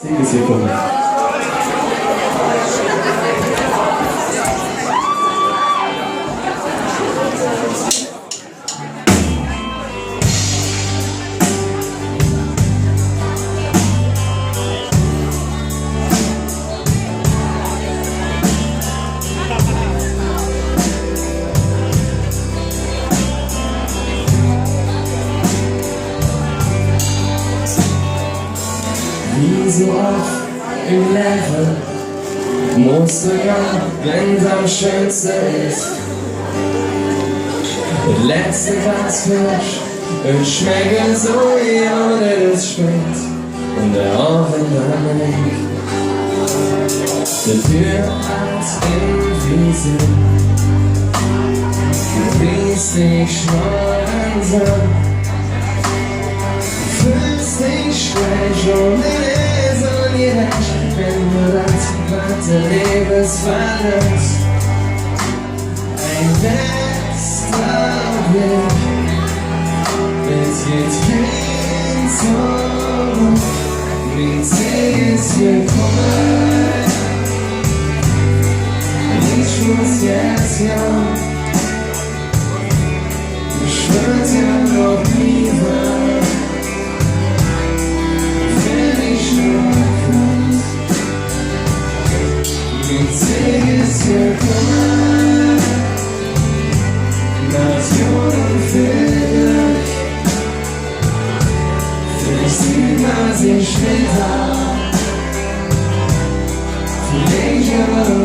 Siegessekunde. Wie so oft im Leben musst du ja, wenn's am schönsten ist, das letzte Glas Fisch, es schmeckt so, ja, das schmeckt, und der Abend anhängt. Die Tür hat irgendwie Sinn, du riechst dich langsam, fühlst dich fresh und es ist an dir recht, wenn du das weiter Lebensverlust. Ein letzter Blick, es geht kein Zurück, wie zäh es hier kommt. Ich muss jetzt ja, ich würd ja noch lieber. Sich später, vielleicht aber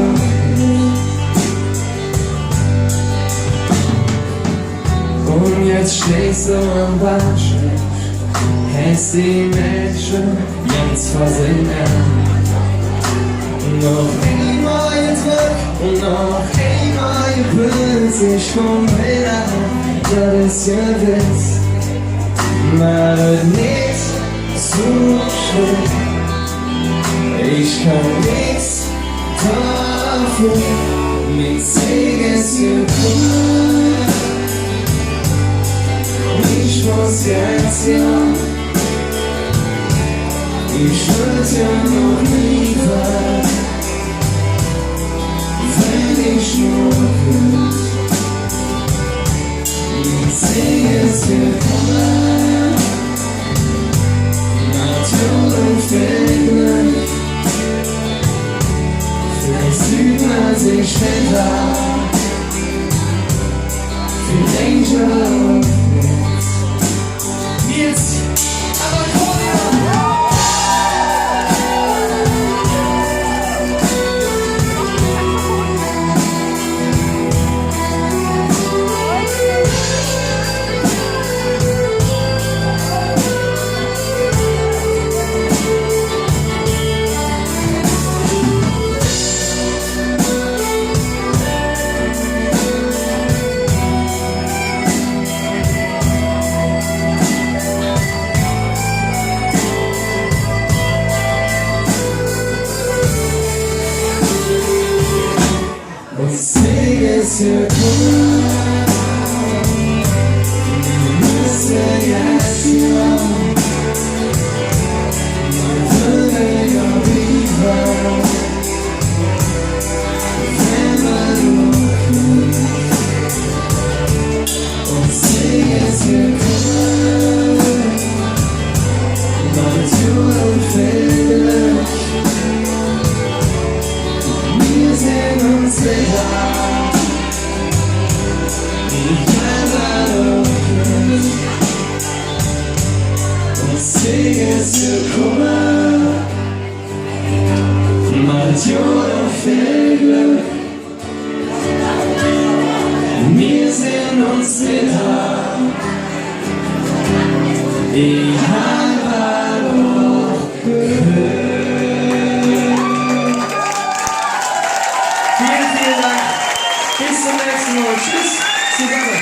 und jetzt stehst du am Bahnsteig, hältst die Menschen jetzt vor sich an. Noch einmal gedrückt und noch einmal geblüht, ich komm wieder, das ist ja das, mal nicht so schön, ich kann nichts dafür, mit Siegessekunde. Ich muss jetzt ja, ich würd ja noch lieber, wenn ich nur könnte, mit Siegessekunde. Vielleicht sieht man sich später, vielleicht auch jetzt, aber Siegessekunde, müsste jetzt ja, man würde ja lieber, wenn man nur könnte, und Siegessekunde, Natur und Fehler, wir sehen uns wieder. Siegessekunde, Natur und viel Glück, wir sehen uns wieder. Ich habe noch Glück. Vielen Dank. Bis zum nächsten Mal. Tschüss. Zusammen.